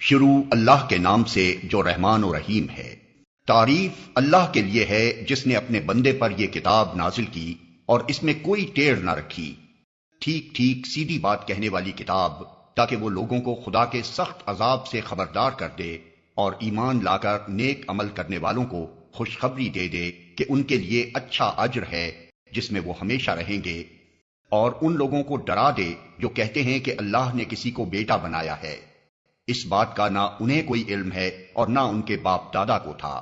شروع اللہ کے نام سے جو رحمان و رحیم ہے۔ تعریف اللہ کے لیے ہے جس نے اپنے بندے پر یہ کتاب نازل کی اور اس میں کوئی ٹیڑھ نہ رکھی، ٹھیک ٹھیک سیدھی بات کہنے والی کتاب، تاکہ وہ لوگوں کو خدا کے سخت عذاب سے خبردار کر دے اور ایمان لا کر نیک عمل کرنے والوں کو خوشخبری دے دے کہ ان کے لیے اچھا اجر ہے جس میں وہ ہمیشہ رہیں گے، اور ان لوگوں کو ڈرا دے جو کہتے ہیں کہ اللہ نے کسی کو بیٹا بنایا ہے۔ اس بات کا نہ انہیں کوئی علم ہے اور نہ ان کے باپ دادا کو تھا۔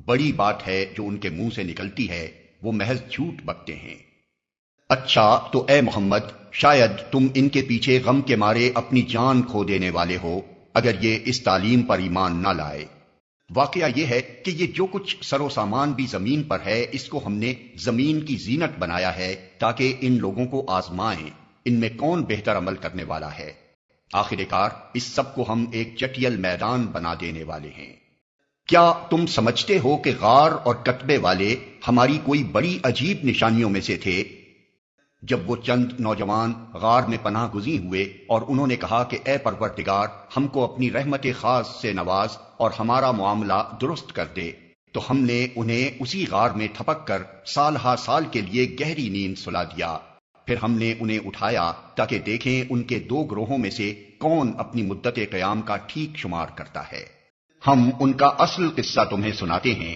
بڑی بات ہے جو ان کے منہ سے نکلتی ہے، وہ محض جھوٹ بکتے ہیں۔ اچھا تو اے محمد، شاید تم ان کے پیچھے غم کے مارے اپنی جان کھو دینے والے ہو اگر یہ اس تعلیم پر ایمان نہ لائے۔ واقعہ یہ ہے کہ یہ جو کچھ سر و سامان بھی زمین پر ہے، اس کو ہم نے زمین کی زینت بنایا ہے تاکہ ان لوگوں کو آزمائیں ان میں کون بہتر عمل کرنے والا ہے۔ آخر کار اس سب کو ہم ایک چٹیل میدان بنا دینے والے ہیں۔ کیا تم سمجھتے ہو کہ غار اور کتبے والے ہماری کوئی بڑی عجیب نشانیوں میں سے تھے؟ جب وہ چند نوجوان غار میں پناہ گزین ہوئے اور انہوں نے کہا کہ اے پروردگار، ہم کو اپنی رحمت خاص سے نواز اور ہمارا معاملہ درست کر دے، تو ہم نے انہیں اسی غار میں تھپک کر سال ہا سال کے لیے گہری نیند سلا دیا۔ پھر ہم نے انہیں اٹھایا تاکہ دیکھیں ان کے دو گروہوں میں سے کون اپنی مدت قیام کا ٹھیک شمار کرتا ہے۔ ہم ان کا اصل قصہ تمہیں سناتے ہیں۔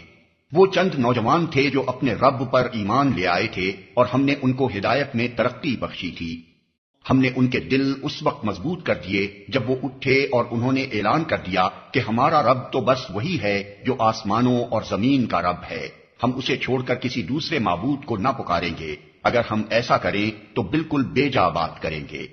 وہ چند نوجوان تھے جو اپنے رب پر ایمان لے آئے تھے اور ہم نے ان کو ہدایت میں ترقی بخشی تھی۔ ہم نے ان کے دل اس وقت مضبوط کر دیے جب وہ اٹھے اور انہوں نے اعلان کر دیا کہ ہمارا رب تو بس وہی ہے جو آسمانوں اور زمین کا رب ہے، ہم اسے چھوڑ کر کسی دوسرے معبود کو نہ پکاریں گے، اگر ہم ایسا کریں تو بالکل بے جا بات کریں گے۔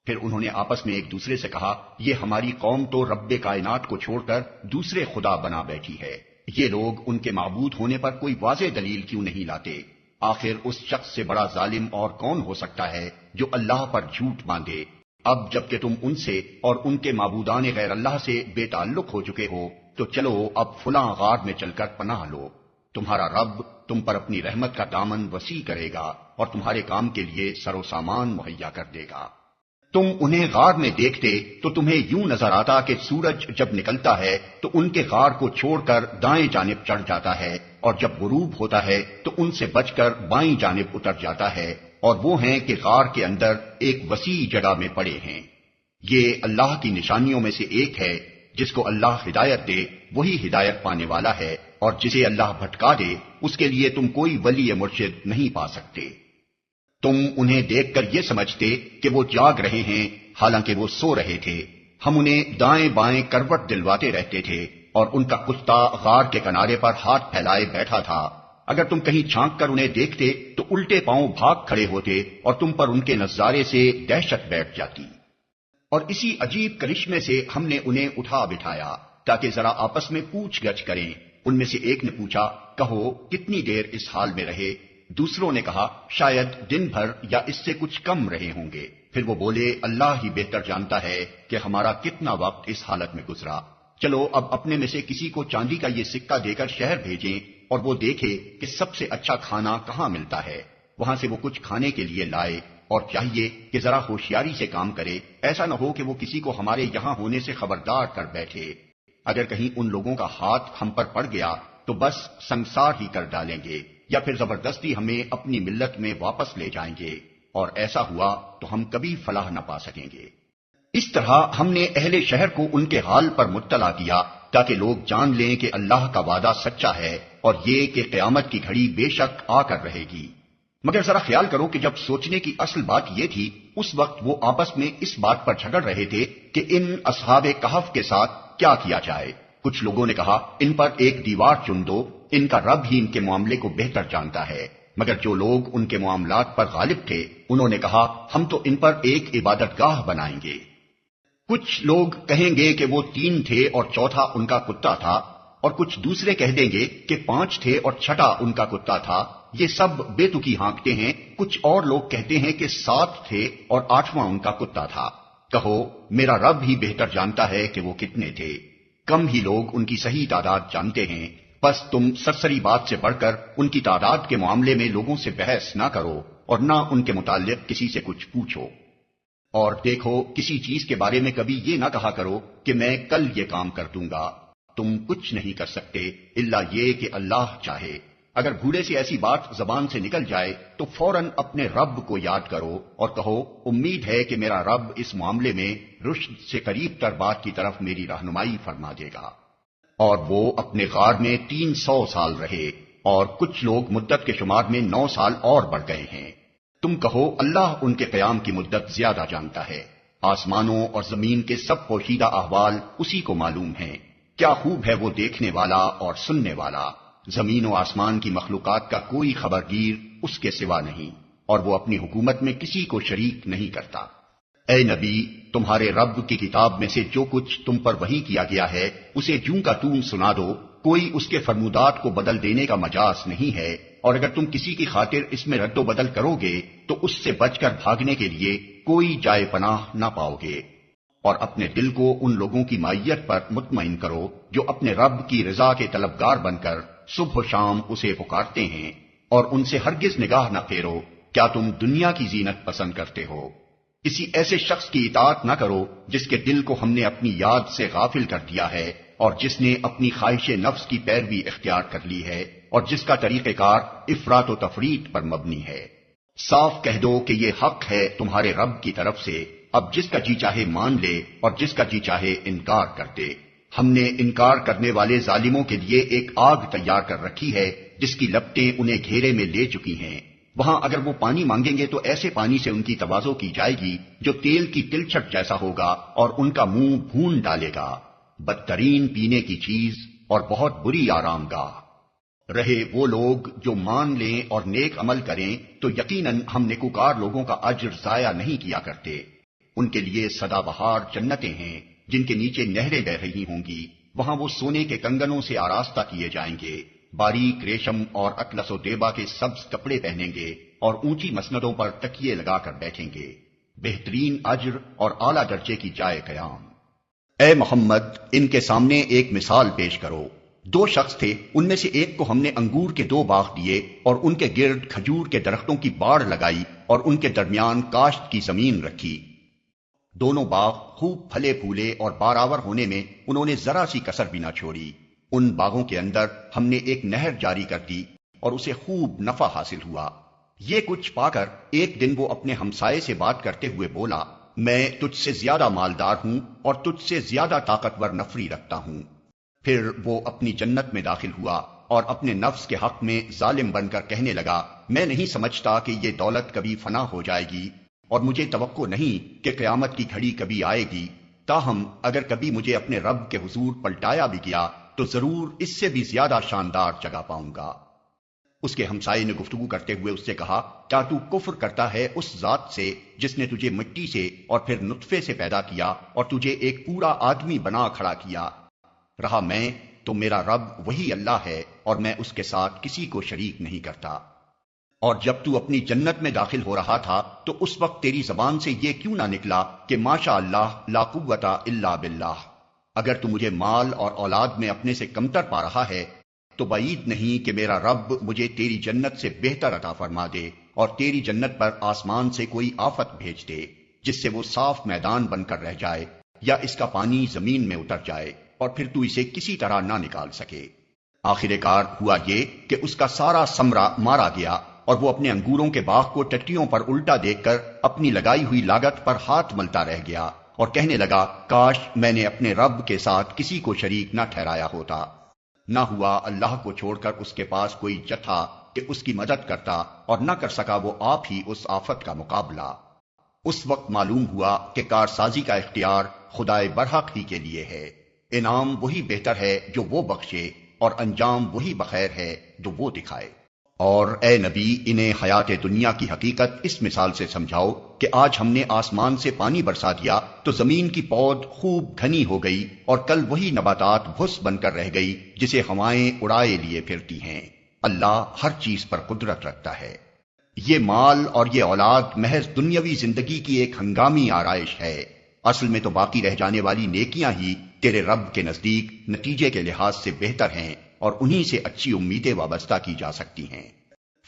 پھر انہوں نے آپس میں ایک دوسرے سے کہا، یہ ہماری قوم تو رب کائنات کو چھوڑ کر دوسرے خدا بنا بیٹھی ہے، یہ لوگ ان کے معبود ہونے پر کوئی واضح دلیل کیوں نہیں لاتے؟ آخر اس شخص سے بڑا ظالم اور کون ہو سکتا ہے جو اللہ پر جھوٹ باندھے؟ اب جب کہ تم ان سے اور ان کے معبودان غیر اللہ سے بے تعلق ہو چکے ہو تو چلو اب فلاں غار میں چل کر پناہ لو، تمہارا رب تم پر اپنی رحمت کا دامن وسیع کرے گا اور تمہارے کام کے لیے سر و سامان مہیا کر دے گا۔ تم انہیں غار میں دیکھتے تو تمہیں یوں نظر آتا کہ سورج جب نکلتا ہے تو ان کے غار کو چھوڑ کر دائیں جانب چڑھ جاتا ہے، اور جب غروب ہوتا ہے تو ان سے بچ کر بائیں جانب اتر جاتا ہے، اور وہ ہیں کہ غار کے اندر ایک وسیع جگہ میں پڑے ہیں۔ یہ اللہ کی نشانیوں میں سے ایک ہے، جس کو اللہ ہدایت دے وہی ہدایت پانے والا ہے، اور جسے اللہ بھٹکا دے اس کے لیے تم کوئی ولی مرشد نہیں پا سکتے۔ تم انہیں دیکھ کر یہ سمجھتے کہ وہ جاگ رہے ہیں، حالانکہ وہ سو رہے تھے۔ ہم انہیں دائیں بائیں کروٹ دلواتے رہتے تھے، اور ان کا کتا غار کے کنارے پر ہاتھ پھیلائے بیٹھا تھا۔ اگر تم کہیں جھانک کر انہیں دیکھتے تو الٹے پاؤں بھاگ کھڑے ہوتے اور تم پر ان کے نظارے سے دہشت بیٹھ جاتی۔ اور اسی عجیب کرشمے سے ہم نے انہیں اٹھا بٹھایا تاکہ ذرا آپس میں پوچھ گچھ کریں۔ ان میں سے ایک نے پوچھا، کہو کتنی دیر اس حال میں رہے؟ دوسروں نے کہا، شاید دن بھر یا اس سے کچھ کم رہے ہوں گے۔ پھر وہ بولے، اللہ ہی بہتر جانتا ہے کہ ہمارا کتنا وقت اس حالت میں گزرا۔ چلو اب اپنے میں سے کسی کو چاندی کا یہ سکہ دے کر شہر بھیجیں اور وہ دیکھے کہ سب سے اچھا کھانا کہاں ملتا ہے، وہاں سے وہ کچھ کھانے کے لیے لائے، اور چاہیے کہ ذرا ہوشیاری سے کام کرے، ایسا نہ ہو کہ وہ کسی کو ہمارے یہاں ہونے سے خبردار کر بیٹھے۔ اگر کہیں ان لوگوں کا ہاتھ ہم پر پڑ گیا تو بس سنسار ہی کر ڈالیں گے، یا پھر زبردستی ہمیں اپنی ملت میں واپس لے جائیں گے، اور ایسا ہوا تو ہم کبھی فلاح نہ پا سکیں گے۔ اس طرح ہم نے اہل شہر کو ان کے حال پر مطلع کیا تاکہ لوگ جان لیں کہ اللہ کا وعدہ سچا ہے، اور یہ کہ قیامت کی گھڑی بے شک آ کر رہے گی۔ مگر ذرا خیال کرو کہ جب سوچنے کی اصل بات یہ تھی، اس وقت وہ آپس میں اس بات پر جھگڑ رہے تھے کہ ان اصحاب کہف کے ساتھ کیا کیا جائے۔ کچھ لوگوں نے کہا، ان پر ایک دیوار چن دو، ان کا رب ہی ان کے معاملے کو بہتر جانتا ہے۔ مگر جو لوگ ان کے معاملات پر غالب تھے انہوں نے کہا، ہم تو ان پر ایک عبادت گاہ بنائیں گے۔ کچھ لوگ کہیں گے کہ وہ 3 تھے اور چوتھا ان کا کتا تھا، اور کچھ دوسرے کہہ دیں گے کہ 5 تھے اور چھٹا ان کا کتا تھا۔ یہ سب بے تکی ہانکتے ہیں۔ کچھ اور لوگ کہتے ہیں کہ 7 تھے اور 8واں ان کا کتا تھا۔ کہو میرا رب ہی بہتر جانتا ہے کہ وہ کتنے تھے۔ کم ہی لوگ ان کی صحیح تعداد جانتے ہیں، بس تم سرسری بات سے بڑھ کر ان کی تعداد کے معاملے میں لوگوں سے بحث نہ کرو اور نہ ان کے متعلق کسی سے کچھ پوچھو۔ اور دیکھو کسی چیز کے بارے میں کبھی یہ نہ کہا کرو کہ میں کل یہ کام کر دوں گا، تم کچھ نہیں کر سکتے الا یہ کہ اللہ چاہے۔ اگر بھولے سے ایسی بات زبان سے نکل جائے تو فوراً اپنے رب کو یاد کرو اور کہو امید ہے کہ میرا رب اس معاملے میں رشد سے قریب تر بات کی طرف میری رہنمائی فرما دے گا۔ اور وہ اپنے غار میں 300 سال رہے، اور کچھ لوگ مدت کے شمار میں 9 سال اور بڑھ گئے ہیں۔ تم کہو اللہ ان کے قیام کی مدت زیادہ جانتا ہے، آسمانوں اور زمین کے سب پوشیدہ احوال اسی کو معلوم ہیں۔ کیا خوب ہے وہ دیکھنے والا اور سننے والا۔ زمین و آسمان کی مخلوقات کا کوئی خبرگیر اس کے سوا نہیں، اور وہ اپنی حکومت میں کسی کو شریک نہیں کرتا۔ اے نبی، تمہارے رب کی کتاب میں سے جو کچھ تم پر وحی کیا گیا ہے اسے جوں کا توں سنا دو، کوئی اس کے فرمودات کو بدل دینے کا مجاز نہیں ہے، اور اگر تم کسی کی خاطر اس میں رد و بدل کرو گے تو اس سے بچ کر بھاگنے کے لیے کوئی جائے پناہ نہ پاؤ گے۔ اور اپنے دل کو ان لوگوں کی مائیت پر مطمئن کرو جو اپنے رب کی رضا کے طلبگار بن کر صبح و شام اسے پکارتے ہیں، اور ان سے ہرگز نگاہ نہ پھیرو۔ کیا تم دنیا کی زینت پسند کرتے ہو؟ کسی ایسے شخص کی اطاعت نہ کرو جس کے دل کو ہم نے اپنی یاد سے غافل کر دیا ہے، اور جس نے اپنی خواہش نفس کی پیروی اختیار کر لی ہے، اور جس کا طریقہ کار افراط و تفریط پر مبنی ہے۔ صاف کہہ دو کہ یہ حق ہے تمہارے رب کی طرف سے، اب جس کا جی چاہے مان لے اور جس کا جی چاہے انکار کر دے۔ ہم نے انکار کرنے والے ظالموں کے لیے ایک آگ تیار کر رکھی ہے جس کی لپٹیں انہیں گھیرے میں لے چکی ہیں۔ وہاں اگر وہ پانی مانگیں گے تو ایسے پانی سے ان کی تواضع کی جائے گی جو تیل کی تلچھٹ جیسا ہوگا اور ان کا منہ بھون ڈالے گا۔ بدترین پینے کی چیز اور بہت بری آرام گاہ۔ رہے وہ لوگ جو مان لیں اور نیک عمل کریں تو یقیناً ہم نیکوکار لوگوں کا اجر ضائع نہیں کیا کرتے۔ ان کے لیے سدا بہار جنتیں ہیں جن کے نیچے نہریں بہ رہی ہوں گی، وہاں وہ سونے کے کنگنوں سے آراستہ کیے جائیں گے، باریک ریشم اور اطلس و دیبا کے سبز کپڑے پہنیں گے اور اونچی مسندوں پر تکیے لگا کر بیٹھیں گے۔ بہترین اجر اور اعلیٰ درجے کی جائے قیام۔ اے محمد، ان کے سامنے ایک مثال پیش کرو۔ 2 شخص تھے، ان میں سے ایک کو ہم نے انگور کے 2 باغ دیے اور ان کے گرد کھجور کے درختوں کی باڑ لگائی اور ان کے درمیان کاشت کی زمین رکھی۔ دونوں باغ خوب پھلے پھولے اور بارآور ہونے میں انہوں نے ذرا سی کسر بھی نہ چھوڑی۔ ان باغوں کے اندر ہم نے ایک نہر جاری کر دی اور اسے خوب نفع حاصل ہوا۔ یہ کچھ پا کر ایک دن وہ اپنے ہمسائے سے بات کرتے ہوئے بولا، میں تجھ سے زیادہ مالدار ہوں اور تجھ سے زیادہ طاقتور نفری رکھتا ہوں۔ پھر وہ اپنی جنت میں داخل ہوا اور اپنے نفس کے حق میں ظالم بن کر کہنے لگا، میں نہیں سمجھتا کہ یہ دولت کبھی فنا ہو جائے گی، اور مجھے توقع نہیں کہ قیامت کی گھڑی کبھی آئے گی۔ تاہم اگر کبھی مجھے اپنے رب کے حضور پلٹایا بھی گیا تو ضرور اس سے بھی زیادہ شاندار جگہ پاؤں گا۔ اس کے ہمسائے نے گفتگو کرتے ہوئے اس سے کہا، کیا تو کفر کرتا ہے اس ذات سے جس نے تجھے مٹی سے اور پھر نطفے سے پیدا کیا اور تجھے ایک پورا آدمی بنا کھڑا کیا؟ رہا میں تو میرا رب وہی اللہ ہے اور میں اس کے ساتھ کسی کو شریک نہیں کرتا۔ اور جب تو اپنی جنت میں داخل ہو رہا تھا تو اس وقت تیری زبان سے یہ کیوں نہ نکلا کہ ماشاء اللہ لا قوت الا باللہ؟ اگر تو مجھے مال اور اولاد میں اپنے سے کمتر پا رہا ہے تو بعید نہیں کہ میرا رب مجھے تیری جنت سے بہتر عطا فرما دے اور تیری جنت پر آسمان سے کوئی آفت بھیج دے جس سے وہ صاف میدان بن کر رہ جائے، یا اس کا پانی زمین میں اتر جائے اور پھر تو اسے کسی طرح نہ نکال سکے۔ آخر کار ہوا یہ کہ اس کا سارا ثمرہ مارا گیا اور وہ اپنے انگوروں کے باغ کو ٹٹیوں پر الٹا دیکھ کر اپنی لگائی ہوئی لاگت پر ہاتھ ملتا رہ گیا اور کہنے لگا، کاش میں نے اپنے رب کے ساتھ کسی کو شریک نہ ٹھہرایا ہوتا۔ نہ ہوا اللہ کو چھوڑ کر اس کے پاس کوئی جتھا کہ اس کی مدد کرتا، اور نہ کر سکا وہ آپ ہی اس آفت کا مقابلہ۔ اس وقت معلوم ہوا کہ کارسازی کا اختیار خدائے برحق ہی کے لیے ہے۔ انعام وہی بہتر ہے جو وہ بخشے، اور انجام وہی بخیر ہے جو وہ دکھائے۔ اور اے نبی، انہیں حیات دنیا کی حقیقت اس مثال سے سمجھاؤ کہ آج ہم نے آسمان سے پانی برسا دیا تو زمین کی پود خوب گھنی ہو گئی، اور کل وہی نباتات بھس بن کر رہ گئی جسے ہوائیں اڑائے لیے پھرتی ہیں۔ اللہ ہر چیز پر قدرت رکھتا ہے۔ یہ مال اور یہ اولاد محض دنیاوی زندگی کی ایک ہنگامی آرائش ہے، اصل میں تو باقی رہ جانے والی نیکیاں ہی تیرے رب کے نزدیک نتیجے کے لحاظ سے بہتر ہیں، اور انہی سے اچھی امیدیں وابستہ کی جا سکتی ہیں۔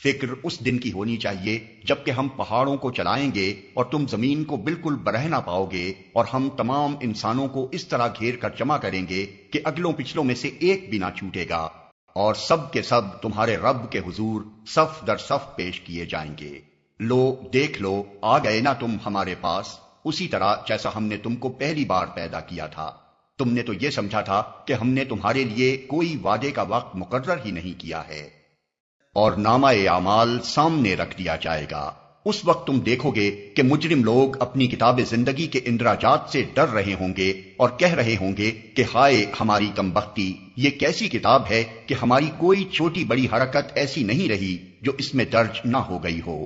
فکر اس دن کی ہونی چاہیے جبکہ ہم پہاڑوں کو چلائیں گے اور تم زمین کو بالکل برہنہ پاؤ گے، اور ہم تمام انسانوں کو اس طرح گھیر کر جمع کریں گے کہ اگلوں پچھلوں میں سے ایک بھی نہ چھوٹے گا، اور سب کے سب تمہارے رب کے حضور صف در صف پیش کیے جائیں گے۔ لو دیکھ لو، آ گئے نا تم ہمارے پاس، اسی طرح جیسا ہم نے تم کو پہلی بار پیدا کیا تھا۔ تم نے تو یہ سمجھا تھا کہ ہم نے تمہارے لیے کوئی وعدے کا وقت مقرر ہی نہیں کیا ہے، اور نامہ اعمال سامنے رکھ دیا جائے گا۔ اس وقت تم دیکھو گے کہ مجرم لوگ اپنی کتاب زندگی کے اندراجات سے ڈر رہے ہوں گے اور کہہ رہے ہوں گے کہ ہائے ہماری کمبختی، یہ کیسی کتاب ہے کہ ہماری کوئی چھوٹی بڑی حرکت ایسی نہیں رہی جو اس میں درج نہ ہو گئی ہو۔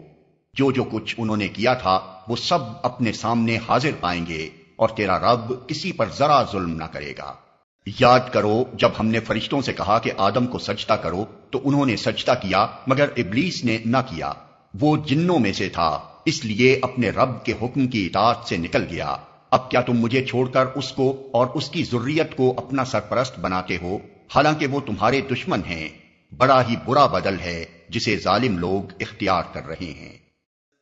جو کچھ انہوں نے کیا تھا وہ سب اپنے سامنے حاضر پائیں گے، اور تیرا رب کسی پر ذرا ظلم نہ کرے گا۔ یاد کرو جب ہم نے فرشتوں سے کہا کہ آدم کو سجدہ کرو تو انہوں نے سجدہ کیا، مگر ابلیس نے نہ کیا، وہ جنوں میں سے تھا، اس لیے اپنے رب کے حکم کی اطاعت سے نکل گیا۔ اب کیا تم مجھے چھوڑ کر اس کو اور اس کی ذریت کو اپنا سرپرست بناتے ہو، حالانکہ وہ تمہارے دشمن ہیں؟ بڑا ہی برا بدل ہے جسے ظالم لوگ اختیار کر رہے ہیں۔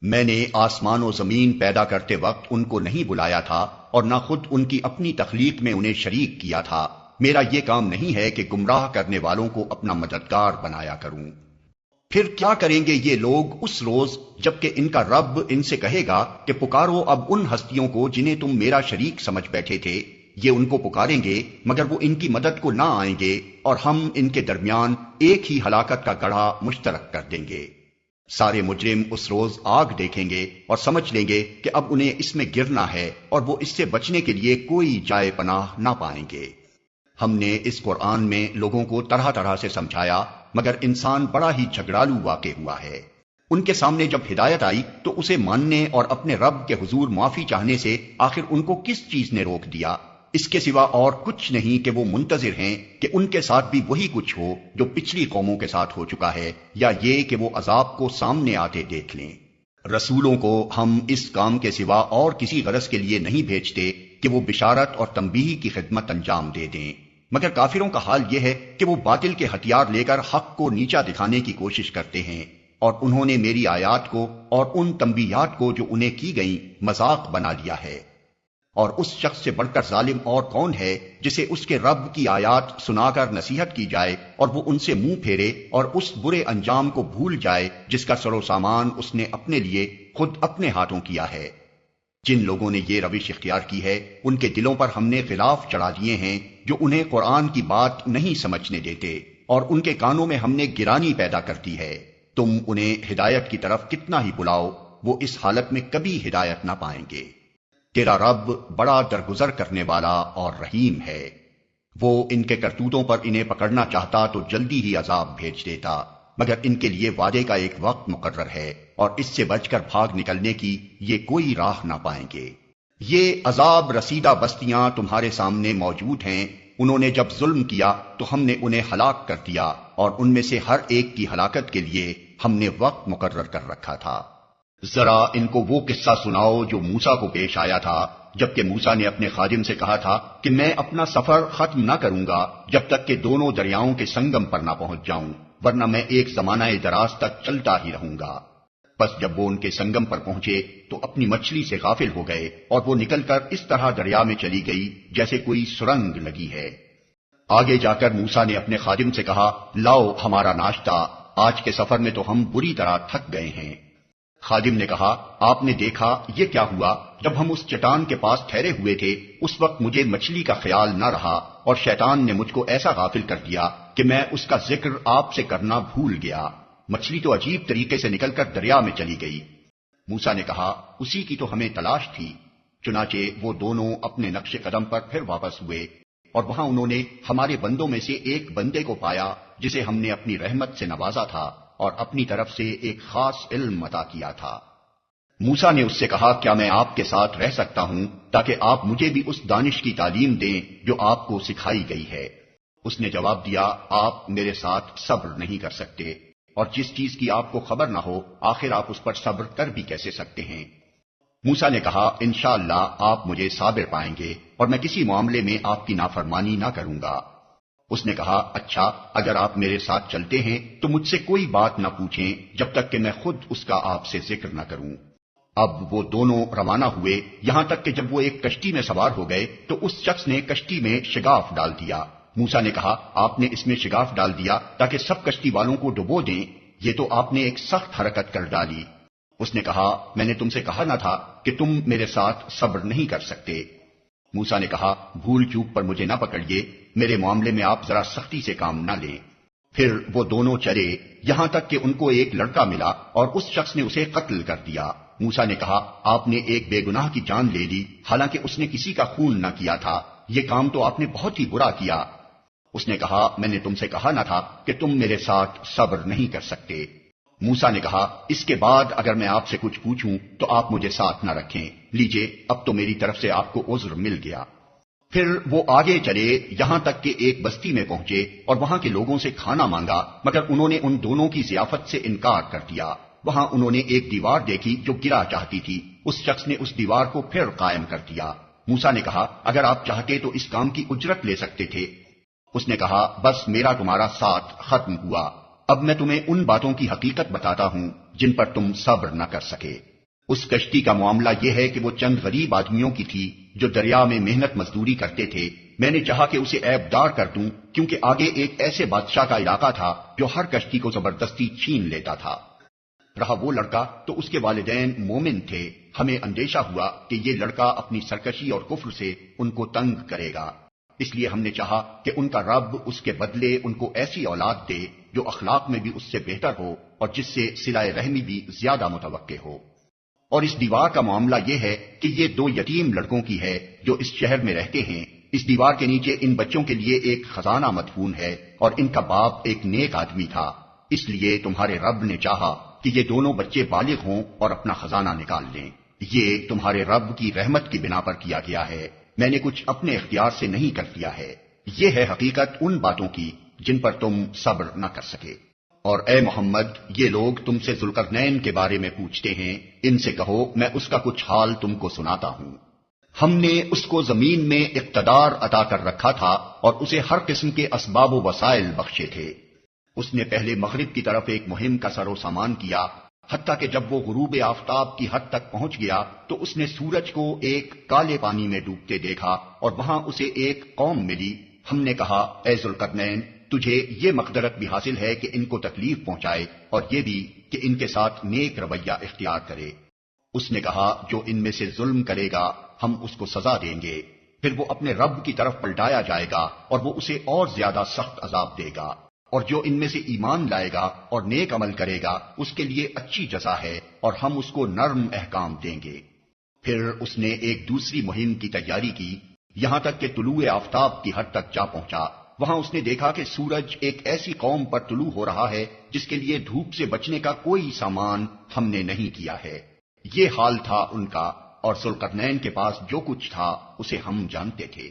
میں نے آسمان و زمین پیدا کرتے وقت ان کو نہیں بلایا تھا، اور نہ خود ان کی اپنی تخلیق میں انہیں شریک کیا تھا۔ میرا یہ کام نہیں ہے کہ گمراہ کرنے والوں کو اپنا مددگار بنایا کروں۔ پھر کیا کریں گے یہ لوگ اس روز جبکہ ان کا رب ان سے کہے گا کہ پکارو اب ان ہستیوں کو جنہیں تم میرا شریک سمجھ بیٹھے تھے۔ یہ ان کو پکاریں گے مگر وہ ان کی مدد کو نہ آئیں گے، اور ہم ان کے درمیان ایک ہی ہلاکت کا گڑھا مشترک کر دیں گے۔ سارے مجرم اس روز آگ دیکھیں گے اور سمجھ لیں گے کہ اب انہیں اس میں گرنا ہے، اور وہ اس سے بچنے کے لیے کوئی جائے پناہ نہ پائیں گے۔ ہم نے اس قرآن میں لوگوں کو طرح طرح سے سمجھایا، مگر انسان بڑا ہی جھگڑالو واقع ہوا ہے۔ ان کے سامنے جب ہدایت آئی تو اسے ماننے اور اپنے رب کے حضور معافی چاہنے سے آخر ان کو کس چیز نے روک دیا؟ اس کے سوا اور کچھ نہیں کہ وہ منتظر ہیں کہ ان کے ساتھ بھی وہی کچھ ہو جو پچھلی قوموں کے ساتھ ہو چکا ہے، یا یہ کہ وہ عذاب کو سامنے آتے دیکھ لیں۔ رسولوں کو ہم اس کام کے سوا اور کسی غرض کے لیے نہیں بھیجتے کہ وہ بشارت اور تنبیہ کی خدمت انجام دے دیں، مگر کافروں کا حال یہ ہے کہ وہ باطل کے ہتھیار لے کر حق کو نیچا دکھانے کی کوشش کرتے ہیں، اور انہوں نے میری آیات کو اور ان تنبیہات کو جو انہیں کی گئیں مذاق بنا لیا ہے۔ اور اس شخص سے بڑھ کر ظالم اور کون ہے جسے اس کے رب کی آیات سنا کر نصیحت کی جائے اور وہ ان سے منہ پھیرے اور اس برے انجام کو بھول جائے جس کا سر و سامان اس نے اپنے لیے خود اپنے ہاتھوں کیا ہے۔ جن لوگوں نے یہ روش اختیار کی ہے ان کے دلوں پر ہم نے غلاف چڑھا دیے ہیں جو انہیں قرآن کی بات نہیں سمجھنے دیتے، اور ان کے کانوں میں ہم نے گرانی پیدا کر دی ہے۔ تم انہیں ہدایت کی طرف کتنا ہی بلاؤ، وہ اس حالت میں کبھی ہدایت نہ پائیں گے۔ تیرا رب بڑا درگزر کرنے والا اور رحیم ہے، وہ ان کے کرتوتوں پر انہیں پکڑنا چاہتا تو جلدی ہی عذاب بھیج دیتا، مگر ان کے لیے وعدے کا ایک وقت مقرر ہے، اور اس سے بچ کر بھاگ نکلنے کی یہ کوئی راہ نہ پائیں گے۔ یہ عذاب رسیدہ بستیاں تمہارے سامنے موجود ہیں، انہوں نے جب ظلم کیا تو ہم نے انہیں ہلاک کر دیا، اور ان میں سے ہر ایک کی ہلاکت کے لیے ہم نے وقت مقرر کر رکھا تھا۔ ذرا ان کو وہ قصہ سناؤ جو موسیٰ کو پیش آیا تھا، جبکہ موسیٰ نے اپنے خادم سے کہا تھا کہ میں اپنا سفر ختم نہ کروں گا جب تک کہ دونوں دریاؤں کے سنگم پر نہ پہنچ جاؤں، ورنہ میں ایک زمانہ دراز تک چلتا ہی رہوں گا۔ بس جب وہ ان کے سنگم پر پہنچے تو اپنی مچھلی سے غافل ہو گئے، اور وہ نکل کر اس طرح دریا میں چلی گئی جیسے کوئی سرنگ لگی ہے۔ آگے جا کر موسیٰ نے اپنے خادم سے کہا، لاؤ ہمارا ناشتہ، آج کے سفر میں تو ہم بری طرح تھک گئے ہیں۔ خادم نے کہا، آپ نے دیکھا یہ کیا ہوا؟ جب ہم اس چٹان کے پاس ٹھہرے ہوئے تھے اس وقت مجھے مچھلی کا خیال نہ رہا، اور شیطان نے مجھ کو ایسا غافل کر دیا کہ میں اس کا ذکر آپ سے کرنا بھول گیا۔ مچھلی تو عجیب طریقے سے نکل کر دریا میں چلی گئی۔ موسیٰ نے کہا، اسی کی تو ہمیں تلاش تھی۔ چنانچہ وہ دونوں اپنے نقش قدم پر پھر واپس ہوئے، اور وہاں انہوں نے ہمارے بندوں میں سے ایک بندے کو پایا جسے ہم نے اپنی رحمت سے نوازا تھا اور اپنی طرف سے ایک خاص علم عطا کیا تھا۔ موسیٰ نے اس سے کہا، کیا میں آپ کے ساتھ رہ سکتا ہوں تاکہ آپ مجھے بھی اس دانش کی تعلیم دیں جو آپ کو سکھائی گئی ہے؟ اس نے جواب دیا، آپ میرے ساتھ صبر نہیں کر سکتے، اور جس چیز کی آپ کو خبر نہ ہو آخر آپ اس پر صبر کر بھی کیسے سکتے ہیں؟ موسیٰ نے کہا، انشاءاللہ آپ مجھے صابر پائیں گے، اور میں کسی معاملے میں آپ کی نافرمانی نہ کروں گا۔ اس نے کہا اچھا، اگر آپ میرے ساتھ چلتے ہیں تو مجھ سے کوئی بات نہ پوچھیں جب تک کہ میں خود اس کا آپ سے ذکر نہ کروں۔ اب وہ دونوں روانہ ہوئے، یہاں تک کہ جب وہ ایک کشتی میں سوار ہو گئے تو اس شخص نے کشتی میں شگاف ڈال دیا۔ موسیٰ نے کہا آپ نے اس میں شگاف ڈال دیا تاکہ سب کشتی والوں کو ڈبو دیں، یہ تو آپ نے ایک سخت حرکت کر ڈالی۔ اس نے کہا میں نے تم سے کہا نہ تھا کہ تم میرے ساتھ صبر نہیں کر سکتے؟ موسیٰ نے کہا بھول چوک پر مجھے نہ پکڑیے، میرے معاملے میں آپ ذرا سختی سے کام نہ لیں۔ پھر وہ دونوں چلے یہاں تک کہ ان کو ایک لڑکا ملا اور اس شخص نے اسے قتل کر دیا۔ موسیٰ نے کہا آپ نے ایک بے گناہ کی جان لے لی، حالانکہ اس نے کسی کا خون نہ کیا تھا، یہ کام تو آپ نے بہت ہی برا کیا۔ اس نے کہا میں نے تم سے کہا نہ تھا کہ تم میرے ساتھ صبر نہیں کر سکتے؟ موسیٰ نے کہا اس کے بعد اگر میں آپ سے کچھ پوچھوں تو آپ مجھے ساتھ نہ رکھیں، لیجئے اب تو میری طرف سے آپ کو عذر مل گیا۔ پھر وہ آگے چلے یہاں تک کہ ایک بستی میں پہنچے اور وہاں کے لوگوں سے کھانا مانگا، مگر انہوں نے ان دونوں کی ضیافت سے انکار کر دیا۔ وہاں انہوں نے ایک دیوار دیکھی جو گرا چاہتی تھی، اس شخص نے اس دیوار کو پھر قائم کر دیا۔ موسیٰ نے کہا اگر آپ چاہتے تو اس کام کی اجرت لے سکتے تھے۔ اس نے کہا بس میرا تمہارا ساتھ ختم ہوا، اب میں تمہیں ان باتوں کی حقیقت بتاتا ہوں جن پر تم صبر نہ کر سکے۔ اس کشتی کا معاملہ یہ ہے کہ وہ چند غریب آدمیوں کی تھی جو دریا میں محنت مزدوری کرتے تھے۔ میں نے چاہا کہ اسے عیب دار کر دوں کیونکہ آگے ایک ایسے بادشاہ کا علاقہ تھا جو ہر کشتی کو زبردستی چھین لیتا تھا۔ رہا وہ لڑکا تو اس کے والدین مومن تھے، ہمیں اندیشہ ہوا کہ یہ لڑکا اپنی سرکشی اور کفر سے ان کو تنگ کرے گا، اس لیے ہم نے چاہا کہ ان کا رب اس کے بدلے ان کو ایسی اولاد دے جو اخلاق میں بھی اس سے بہتر ہو اور جس سے صلہ رحمی بھی زیادہ متوقع ہو۔ اور اس دیوار کا معاملہ یہ ہے کہ یہ دو یتیم لڑکوں کی ہے جو اس شہر میں رہتے ہیں۔ اس دیوار کے نیچے ان بچوں کے لیے ایک خزانہ مدفون ہے اور ان کا باپ ایک نیک آدمی تھا، اس لیے تمہارے رب نے چاہا کہ یہ دونوں بچے بالغ ہوں اور اپنا خزانہ نکال لیں۔ یہ تمہارے رب کی رحمت کی بنا پر کیا گیا ہے، میں نے کچھ اپنے اختیار سے نہیں کر دیا ہے۔ یہ ہے حقیقت ان باتوں کی جن پر تم صبر نہ کر سکے۔ اور اے محمد یہ لوگ تم سے ذوالقرنین کے بارے میں پوچھتے ہیں، ان سے کہو میں اس کا کچھ حال تم کو سناتا ہوں۔ ہم نے اس کو زمین میں اقتدار عطا کر رکھا تھا اور اسے ہر قسم کے اسباب و وسائل بخشے تھے۔ اس نے پہلے مغرب کی طرف ایک مہم کا سر و سامان کیا، حتیٰ کہ جب وہ غروب آفتاب کی حد تک پہنچ گیا تو اس نے سورج کو ایک کالے پانی میں ڈوبتے دیکھا اور وہاں اسے ایک قوم ملی۔ ہم نے کہا اے ذوالقرنین تجھے یہ مقدرت بھی حاصل ہے کہ ان کو تکلیف پہنچائے اور یہ بھی کہ ان کے ساتھ نیک رویہ اختیار کرے۔ اس نے کہا جو ان میں سے ظلم کرے گا ہم اس کو سزا دیں گے، پھر وہ اپنے رب کی طرف پلٹایا جائے گا اور وہ اسے اور زیادہ سخت عذاب دے گا، اور جو ان میں سے ایمان لائے گا اور نیک عمل کرے گا اس کے لیے اچھی جزا ہے اور ہم اس کو نرم احکام دیں گے۔ پھر اس نے ایک دوسری مہم کی تیاری کی، یہاں تک کہ طلوع آفتاب کی حد تک جا پہنچا۔ وہاں اس نے دیکھا کہ سورج ایک ایسی قوم پر طلوع ہو رہا ہے جس کے لیے دھوپ سے بچنے کا کوئی سامان ہم نے نہیں کیا ہے۔ یہ حال تھا ان کا، اور ذوالقرنین کے پاس جو کچھ تھا اسے ہم جانتے تھے۔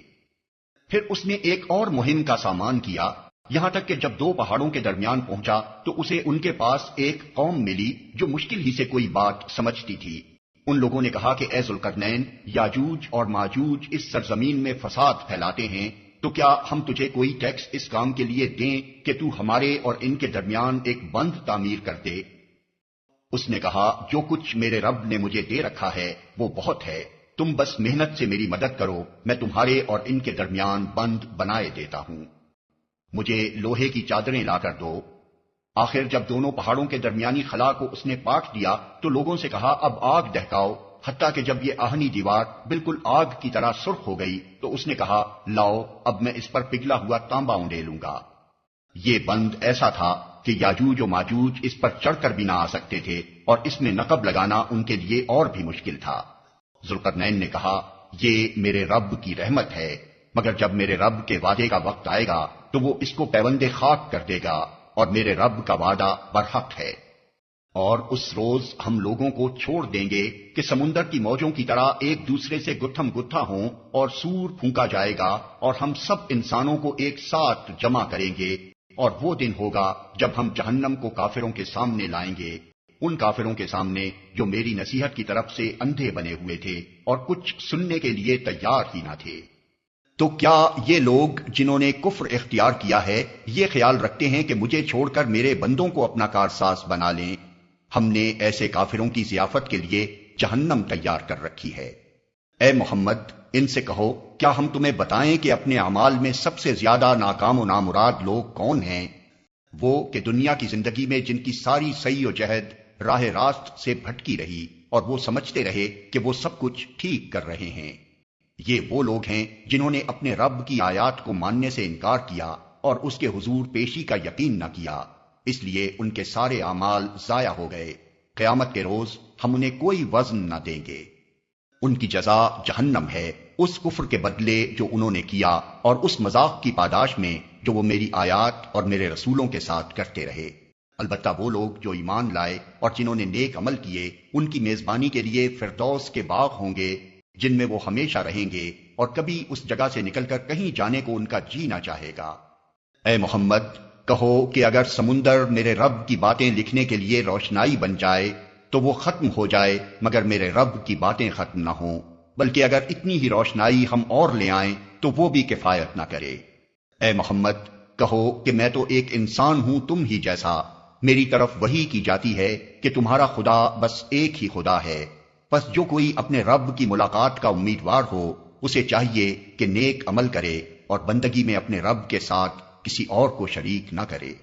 پھر اس نے ایک اور مہم کا سامان کیا، یہاں تک کہ جب دو پہاڑوں کے درمیان پہنچا تو اسے ان کے پاس ایک قوم ملی جو مشکل ہی سے کوئی بات سمجھتی تھی۔ ان لوگوں نے کہا کہ اے ذوالقرنین یاجوج اور ماجوج اس سرزمین میں فساد پھیلاتے ہیں، تو کیا ہم تجھے کوئی ٹیکس اس کام کے لیے دیں کہ تو ہمارے اور ان کے درمیان ایک بند تعمیر کر دے؟ اس نے کہا جو کچھ میرے رب نے مجھے دے رکھا ہے وہ بہت ہے، تم بس محنت سے میری مدد کرو، میں تمہارے اور ان کے درمیان بند بنائے دیتا ہوں۔ مجھے لوہے کی چادریں لا کر دو۔ آخر جب دونوں پہاڑوں کے درمیانی خلا کو اس نے پاٹ دیا تو لوگوں سے کہا اب آگ دہکاؤ، حتیٰ کہ جب یہ آہنی دیوار بالکل آگ کی طرح سرخ ہو گئی تو اس نے کہا لاؤ اب میں اس پر پگھلا ہوا تانبا اونڈے لوں گا۔ یہ بند ایسا تھا کہ یاجوج و ماجوج اس پر چڑھ کر بھی نہ آ سکتے تھے اور اس میں نقب لگانا ان کے لیے اور بھی مشکل تھا۔ ذوالقرنین نے کہا یہ میرے رب کی رحمت ہے، مگر جب میرے رب کے وعدے کا وقت آئے گا تو وہ اس کو پیوند خاک کر دے گا، اور میرے رب کا وعدہ برحق ہے۔ اور اس روز ہم لوگوں کو چھوڑ دیں گے کہ سمندر کی موجوں کی طرح ایک دوسرے سے گتھم گتھا ہوں، اور سور پھونکا جائے گا اور ہم سب انسانوں کو ایک ساتھ جمع کریں گے، اور وہ دن ہوگا جب ہم جہنم کو کافروں کے سامنے لائیں گے، ان کافروں کے سامنے جو میری نصیحت کی طرف سے اندھے بنے ہوئے تھے اور کچھ سننے کے لیے تیار ہی نہ تھے۔ تو کیا یہ لوگ جنہوں نے کفر اختیار کیا ہے یہ خیال رکھتے ہیں کہ مجھے چھوڑ کر میرے بندوں کو اپنا کارساز بنا لیں؟ ہم نے ایسے کافروں کی ضیافت کے لیے جہنم تیار کر رکھی ہے۔ اے محمد ان سے کہو کیا ہم تمہیں بتائیں کہ اپنے اعمال میں سب سے زیادہ ناکام و نامراد لوگ کون ہیں؟ وہ کہ دنیا کی زندگی میں جن کی ساری سعی و جہد راہ راست سے بھٹکی رہی اور وہ سمجھتے رہے کہ وہ سب کچھ ٹھیک کر رہے ہیں۔ یہ وہ لوگ ہیں جنہوں نے اپنے رب کی آیات کو ماننے سے انکار کیا اور اس کے حضور پیشی کا یقین نہ کیا، اس لیے ان کے سارے اعمال ضائع ہو گئے۔ قیامت کے روز ہم انہیں کوئی وزن نہ دیں گے۔ ان کی جزا جہنم ہے اس کفر کے بدلے جو انہوں نے کیا اور اس مذاق کی پاداش میں جو وہ میری آیات اور میرے رسولوں کے ساتھ کرتے رہے۔ البتہ وہ لوگ جو ایمان لائے اور جنہوں نے نیک عمل کیے ان کی میزبانی کے لیے فردوس کے باغ ہوں گے جن میں وہ ہمیشہ رہیں گے اور کبھی اس جگہ سے نکل کر کہیں جانے کو ان کا جی نہ چاہے گا۔ اے محمد کہو کہ اگر سمندر میرے رب کی باتیں لکھنے کے لیے روشنائی بن جائے تو وہ ختم ہو جائے مگر میرے رب کی باتیں ختم نہ ہوں، بلکہ اگر اتنی ہی روشنائی ہم اور لے آئیں تو وہ بھی کفایت نہ کرے۔ اے محمد کہو کہ میں تو ایک انسان ہوں تم ہی جیسا، میری طرف وحی کی جاتی ہے کہ تمہارا خدا بس ایک ہی خدا ہے، پس جو کوئی اپنے رب کی ملاقات کا امیدوار ہو اسے چاہیے کہ نیک عمل کرے اور بندگی میں اپنے رب کے ساتھ کسی اور کو شریک نہ کرے۔